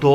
2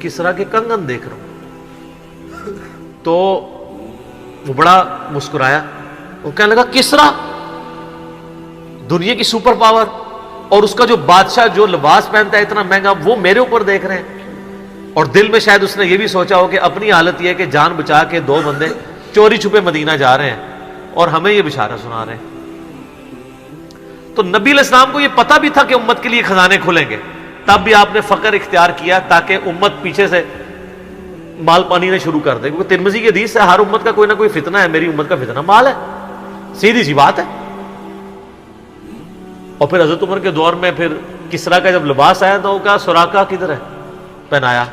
کسرا کے کنگن دیکھ رہا ہوں. تو وہ بڑا مسکرایا, وہ کہنے لگا کسرا دنیا کی سپر پاور اور اس کا جو بادشاہ جو لباس پہنتا ہے اتنا مہنگا, وہ میرے اوپر دیکھ رہے ہیں. اور دل میں شاید اس نے یہ بھی سوچا ہو کہ اپنی حالت یہ ہے کہ جان بچا کے 2 بندے چوری چھپے مدینہ جا رہے ہیں اور ہمیں یہ بشارت سنا رہے ہیں. تو نبی علیہ السلام کو یہ پتا بھی تھا کہ امت کے لیے خزانے کھلیں گے, تب بھی آپ نے فقر اختیار کیا تاکہ امت پیچھے سے مال پانی نے شروع کر دے. کیونکہ ترمذی کی حدیث ہے ہر امت کا کوئی نہ کوئی فتنہ ہے, میری امت کا فتنہ مال ہے, سیدھی سی بات ہے. اور پھر حضرت عمر کے دور میں پھر کسرا کا جب لباس آیا تو وہ کہا سراقہ کدھر ہے, پہنایا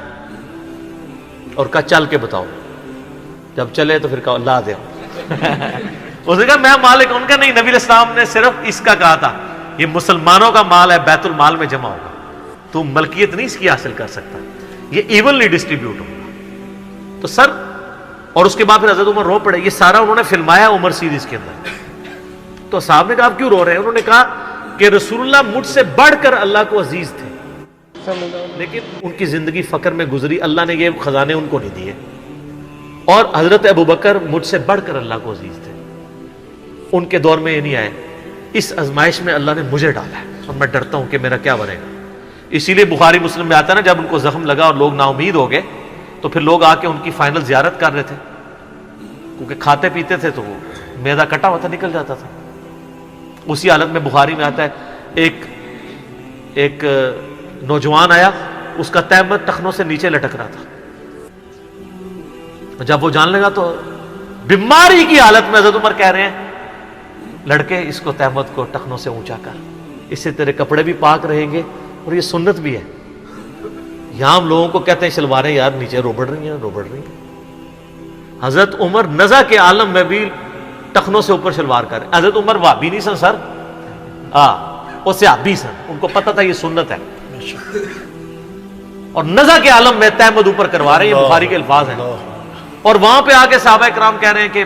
اور کہا چل کے بتاؤ. جب چلے تو پھر کہا لا دے. اس نے کہا میں مالک ہوں. ان کا نہیں, نبی علیہ السلام نے صرف اس کا کہا تھا یہ مسلمانوں کا مال ہے, بیت المال میں جمع ہوگا, تو ملکیت نہیں اس کی حاصل کر سکتا, یہ ایونلی ڈسٹریبیوٹ ہوگا. تو سر, اور اس کے بعد پھر حضرت عمر رو پڑے. یہ سارا انہوں نے فلمایا عمر سیریز کے اندر. تو صاحب نے کہا آپ کیوں رو رہے ہیں؟ انہوں نے کہا کہ رسول اللہ مجھ سے بڑھ کر اللہ کو عزیز تھے, لیکن ان کی زندگی فقر میں گزری, اللہ نے یہ خزانے ان کو نہیں دیے. اور حضرت ابوبکر مجھ سے بڑھ کر اللہ کو عزیز تھے, ان کے دور میں یہ نہیں آئے. اس آزمائش میں اللہ نے مجھے ڈالا ہے اور میں ڈرتا ہوں کہ میرا کیا بنے گا. اسی لیے بخاری مسلم میں آتا ہے نا, جب ان کو زخم لگا اور لوگ نا امید ہو گئے تو پھر لوگ آ کے ان کی فائنل زیارت کر رہے تھے, کیونکہ کھاتے پیتے تھے تو وہ میدا کٹا ہوا تھا, نکل جاتا تھا. اسی حالت میں بخاری میں آتا ہے ایک نوجوان آیا, اس کا تہمت ٹخنوں سے نیچے لٹک رہا تھا. جب وہ جان لگا تو بیماری کی حالت میں حضرت عمر کہہ رہے ہیں لڑکے اس کو تہمت کو ٹخنوں سے اونچا کر, اس سے تیرے کپڑے بھی پاک رہیں گے اور یہ سنت بھی ہے. یہاں ہم لوگوں کو کہتے ہیں شلواریں یار نیچے روبڑ رہی ہیں. حضرت عمر نزا کے عالم میں بھی ٹخنوں سے اوپر شلوار کر رہے. حضرت عمر وہابی نہیں سن سر, وہ صحابی سن, ان کو پتہ تھا یہ سنت ہے. اور نزا کے عالم میں تہمت اوپر کروا رہے ہیں, یہ بخاری کے الفاظ ہیں. اور وہاں پہ آ کے صحابہ کرام کہہ رہے ہیں کہ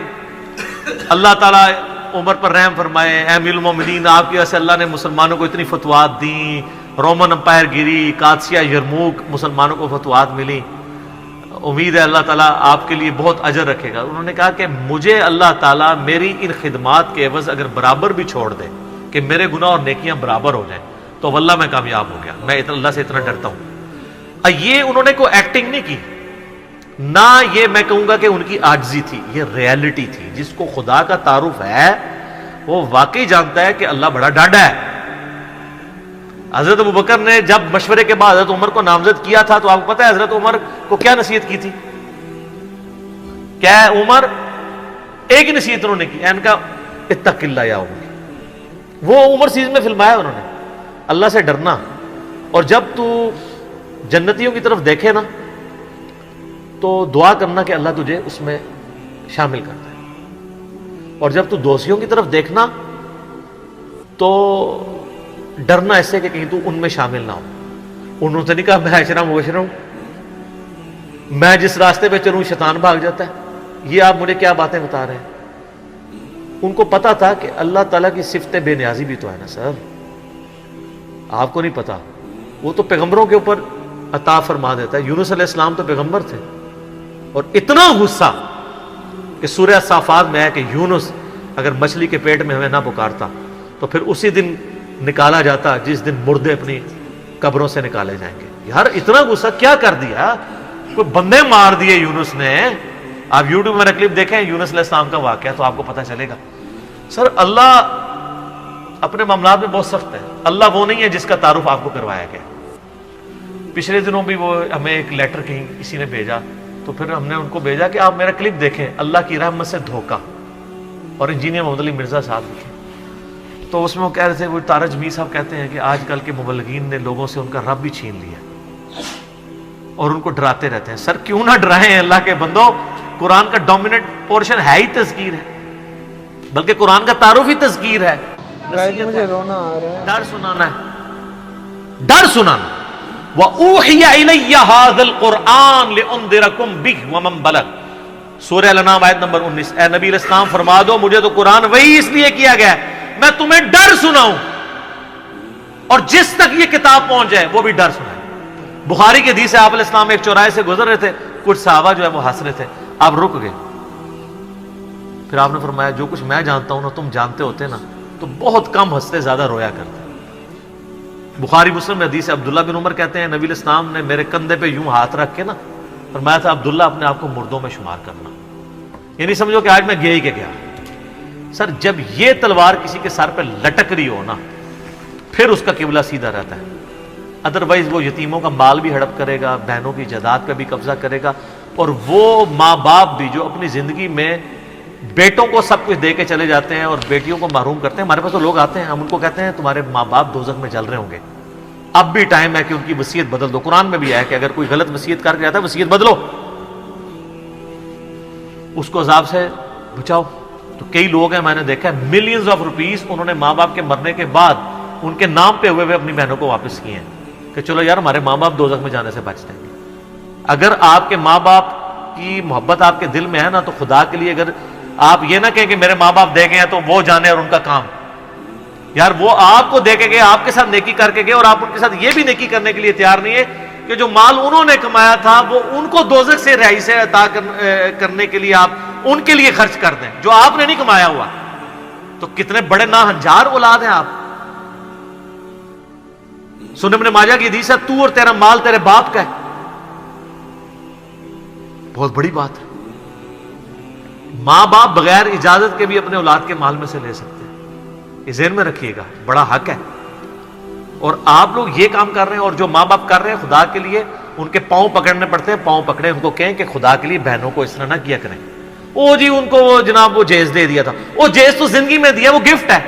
اللہ تعالیٰ عمر پر رحم فرمائے, اے امیر المومنین آپ کی وجہ سے اللہ نے مسلمانوں کو اتنی فتوحات دیں, رومن امپائر گری, قادسیہ, یرموک, مسلمانوں کو فتوحات ملی, امید ہے اللہ تعالیٰ آپ کے لیے بہت اجر رکھے گا. انہوں نے کہا کہ مجھے اللہ تعالیٰ میری ان خدمات کے عوض اگر برابر بھی چھوڑ دے کہ میرے گناہ اور نیکیاں برابر ہو جائیں تو واللہ میں کامیاب ہو گیا, میں اللہ سے اتنا ڈرتا ہوں. یہ انہوں نے کوئی ایکٹنگ نہیں کی, نہ یہ میں کہوں گا کہ ان کی عاجزی تھی, یہ ریالٹی تھی. جس کو خدا کا تعارف ہے وہ واقعی جانتا ہے کہ اللہ بڑا ڈاڈا ہے. حضرت ابوبکر نے جب مشورے کے بعد حضرت عمر کو نامزد کیا تھا تو آپ کو پتہ ہے حضرت عمر کو کیا نصیحت کی تھی؟ کیا ہے عمر, ایک ہی نصیحت انہوں نے کی, ان کا اتق اللہ یا عمر. وہ عمر سیریز میں فلمایا انہوں نے, اللہ سے ڈرنا. اور جب تو جنتیوں کی طرف دیکھے نا تو دعا کرنا کہ اللہ تجھے اس میں شامل کرتا ہے, اور جب تو دوستیوں کی طرف دیکھنا تو ڈرنا ایسے کہ کہیں تو ان میں شامل نہ ہو. انہوں نے نہیں کہا میں اشرا مبشرا ہوں, میں جس راستے پہ چلوں شیطان بھاگ جاتا ہے. یہ آپ مجھے کیا باتیں بتا رہے ہیں؟ ان کو پتا تھا کہ اللہ تعالیٰ کی صفت بے نیازی بھی تو ہے نا سر, آپ کو نہیں پتا. وہ تو پیغمبروں کے اوپر عطا فرما دیتا ہے. یونس علیہ السلام تو پیغمبر تھے, اور اتنا غصہ کہ سورہ صافات میں ہے کہ یونس اگر مچھلی کے پیٹ میں ہمیں نہ پکارتا تو پھر اسی دن نکالا جاتا جس دن مردے اپنی قبروں سے نکالے جائیں گے. یار اتنا غصہ کیا کر دیا, کوئی بندے مار دیے یونس نے. آپ یوٹیوب میں کلپ دیکھیں یونس علیہ السلام کا واقعہ تو آپ کو پتہ چلے گا. سر اللہ اپنے معاملات میں بہت سخت ہے. اللہ وہ نہیں ہے جس کا تعارف آپ کو کروایا گیا. پچھلے دنوں بھی وہ ہمیں ایک لیٹر کہیں کسی نے بھیجا تو پھر ہم نے ان کو بھیجا کہ آپ میرا کلپ دیکھیں, اللہ کی رحمت سے دھوکہ, اور انجینئر محمد علی مرزا صاحب لکھے. تو اس میں وہ کہہ رہے تھے, وہ تارج می صاحب کہتے ہیں کہ آج کل کے مبلغین نے لوگوں سے ان کا رب بھی چھین لیا اور ان کو ڈراتے رہتے ہیں. سر کیوں نہ ڈرائیں اللہ کے بندو, قرآن کا ڈومیننٹ پورشن ہے ہی تذکیر ہے, بلکہ قرآن کا تعارف ہی تذکیر ہے. مجھے رونا آ رہا ہے. ڈر سنانا ہے, ڈر سنانا. وَأُوحِيَ إِلَيَّ هَذَا الْقُرْآنُ لِأُنذِرَكُمْ بِهِ وَمَنْ بَلَغَ. سورہ الانعام آیت نمبر 19. اے نبی علیہ السلام فرما دو مجھے تو قرآن وہی اس لیے کیا گیا ہے میں تمہیں ڈر سناؤں, اور جس تک یہ کتاب پہنچ جائے وہ بھی ڈر سنائے. بخاری کی حدیث ہے آپ علیہ السلام ایک چوراہے سے گزر رہے تھے, کچھ صحابہ جو ہے وہ ہنس رہے تھے, آپ رک گئے. پھر آپ نے فرمایا جو کچھ میں جانتا ہوں نا تم جانتے ہوتے نا تو بہت کم ہنستے زیادہ رویا کرتے. بخاری مسلم میں حدیث ہے, عبداللہ بن عمر کہتے ہیں نبی علیہ السلام نے میرے کندھے پہ یوں ہاتھ رکھ کے نا فرمایا تھا عبداللہ اپنے آپ کو مردوں میں شمار کرنا, یعنی سمجھو کہ آج میں گیا ہی کہ گیا. سر جب یہ تلوار کسی کے سر پہ لٹک رہی ہو نا پھر اس کا قبلہ سیدھا رہتا ہے, ادروائز وہ یتیموں کا مال بھی ہڑپ کرے گا, بہنوں کی جائیداد پہ بھی قبضہ کرے گا, اور وہ ماں باپ بھی جو اپنی زندگی میں بیٹوں کو سب کچھ دے کے چلے جاتے ہیں اور بیٹیوں کو محروم کرتے ہیں. ہمارے پاس تو لوگ آتے ہیں, ہم ان کو کہتے ہیں تمہارے ماں باپ دوزخ میں جل رہے ہوں گے, اب بھی ٹائم ہے کہ ان کی وصیت بدل دو. قرآن میں بھی ہے کہ اگر کوئی غلط وصیت کر کے جاتا ہے وصیت بدلو, اس کو عذاب سے بچاؤ. تو کئی لوگ ہیں میں نے دیکھا ہے ملینز آف روپیز انہوں نے ماں باپ کے مرنے کے بعد ان کے نام پہ ہوئے اپنی بہنوں کو واپس کیے ہیں کہ چلو یار ہمارے ماں باپ دوزخ میں جانے سے بچ جائیں گے. اگر آپ کے ماں باپ کی محبت آپ کے دل میں ہے نا تو خدا کے لیے اگر آپ یہ نہ کہیں کہ میرے ماں باپ دے گئے ہیں تو وہ جانے اور ان کا کام, یار وہ آپ کو دے کے گئے, آپ کے ساتھ نیکی کر کے گئے, اور آپ ان کے ساتھ یہ بھی نیکی کرنے کے لیے تیار نہیں ہے کہ جو مال انہوں نے کمایا تھا وہ ان کو دوزخ سے رہائی سے عطا کرنے کے لیے آپ ان کے لیے خرچ کر دیں جو آپ نے نہیں کمایا ہوا. تو کتنے بڑے ناہنجار اولاد ہیں آپ. سنن ابن ماجہ کی حدیث ہے تو اور تیرا مال تیرے باپ کا ہے, بہت بڑی بات ہے. ماں باپ بغیر اجازت کے بھی اپنے اولاد کے مال میں سے لے سکتے ہیں, یہ ذہن میں رکھیے گا, بڑا حق ہے. اور آپ لوگ یہ کام کر رہے ہیں, اور جو ماں باپ کر رہے ہیں خدا کے لیے ان کے پاؤں پکڑنے پڑتے ہیں, پاؤں پکڑے, ان کو کہیں کہ خدا کے لیے بہنوں کو اس طرح نہ کیا کریں. او جی ان کو وہ جناب وہ جیز دے دیا تھا, وہ جیز تو زندگی میں دیا, وہ گفٹ ہے.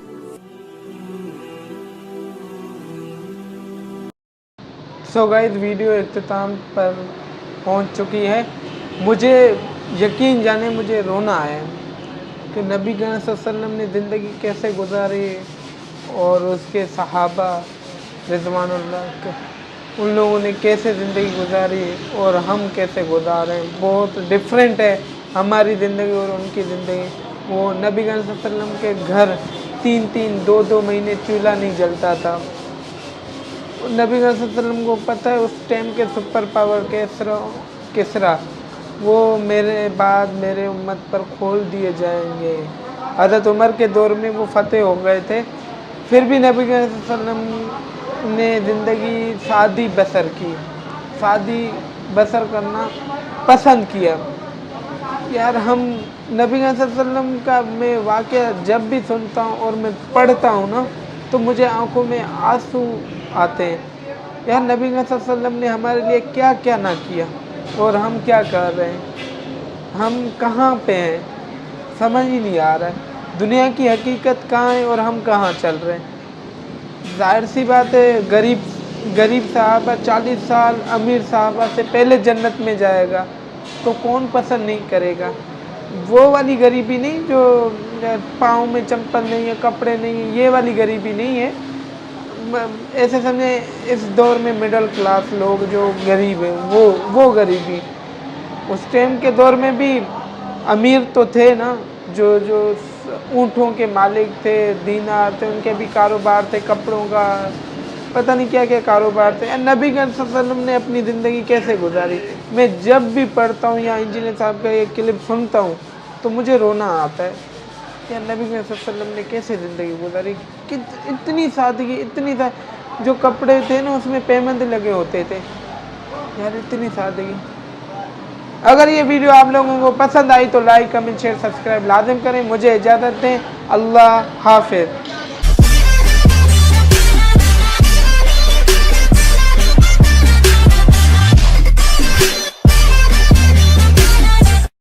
سو گائز ویڈیو اختتام پر پہنچ چکی ہے. مجھے یقین جانے مجھے رونا آیا کہ نبی کریم صلی اللہ علیہ وسلم نے زندگی کیسے گزاری اور اس کے صحابہ رضوان اللہ ان لوگوں نے کیسے زندگی گزاری اور ہم کیسے گزارے. بہت ڈفرینٹ ہے ہماری زندگی اور ان کی زندگی. وہ نبی کریم صلی اللہ علیہ وسلم کے گھر 3-2 مہینے چولہا نہیں جلتا تھا. نبی صلی اللہ علیہ وسلم کو پتہ ہے اس ٹائم کے سپر پاور کسرا وہ میرے بعد میرے امت پر کھول دیے جائیں گے. حضرت عمر کے دور میں وہ فتح ہو گئے تھے, پھر بھی نبی صلی اللہ علیہ وسلم نے زندگی سادی بسر کی, سادی بسر کرنا پسند کیا. یار ہم نبی صلی اللہ علیہ وسلم کا میں واقعہ جب بھی سنتا ہوں اور میں پڑھتا ہوں نا تو مجھے آنکھوں میں آنسو آتے ہیں. یار نبی صلی اللہ علیہ وسلم نے ہمارے لیے کیا کیا نہ کیا اور ہم کیا کر رہے ہیں, ہم کہاں پہ ہیں, سمجھ ہی نہیں آ رہا ہے. دنیا کی حقیقت کہاں ہے اور ہم کہاں چل رہے ہیں. ظاہر سی بات ہے غریب صحابہ 40 سال امیر صحابہ سے پہلے جنت میں جائے گا تو کون پسند نہیں کرے گا. وہ والی غریبی نہیں جو پاؤں میں چمپل نہیں ہے, کپڑے نہیں ہیں, یہ والی غریبی نہیں ہے. ایسے سمجھیں اس دور میں مڈل کلاس لوگ جو غریب ہیں وہ غریبی. اس ٹائم کے دور میں بھی امیر تو تھے نا, جو اونٹوں کے مالک تھے, دینار تھے, ان کے بھی کاروبار تھے, کپڑوں کا پتہ نہیں کیا کیا کاروبار تھے. نبی صلی اللہ علیہ وسلم نے اپنی زندگی کیسے گزاری. میں جب بھی پڑھتا ہوں یا انجینئر صاحب کا یہ کلپ سنتا ہوں تو مجھے رونا آتا ہے. یا نبی صلی اللہ علیہ وسلم نے کیسے زندگی گزاری, اتنی سادگی, جو کپڑے تھے نا اس میں پیمند لگے ہوتے تھے. یار اتنی سادگی. اگر یہ ویڈیو آپ لوگوں کو پسند آئی تو لائک کمنٹ شیئر سبسکرائب لازم کریں. مجھے اجازت دیں, اللہ حافظ.